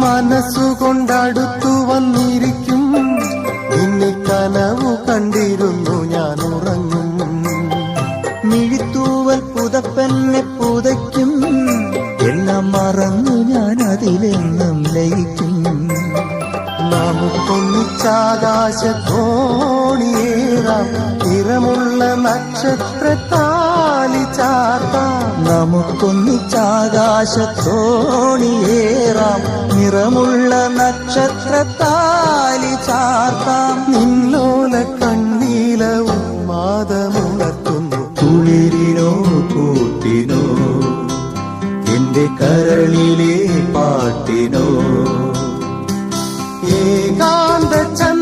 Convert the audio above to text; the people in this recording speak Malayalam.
മനസ്സുകൊണ്ടടുത്തു വന്നിരിക്കും. നിന്നെ കനവു കണ്ടിരുന്നു ഞാൻ ഉറങ്ങും. മിഴിത്തൂവൽ പുതപ്പെന്നെ പുതയ്ക്കും. എല്ലാം മറന്നു ഞാൻ അതിലെന്നും ലയിക്കും. നമുക്കൊന്നിച്ചാകാശത്തോണിയേറാം. നിറമുള്ള നക്ഷത്രത്താലി ചാർത്താം. നമുക്കൊന്നിച്ചാകാശത്തോണിയേറാം. നിറമുള്ള നക്ഷത്രത്താലി ചാർത്താം. നിന്നോല കണ്ണീല ഉന്മാദമുണർത്തുന്നു. കുളിരിനോ കൂട്ടിനോ എന്റെ കരളിലെ പാട്ടിനോ ഏകാന്ത ചന്ദ്ര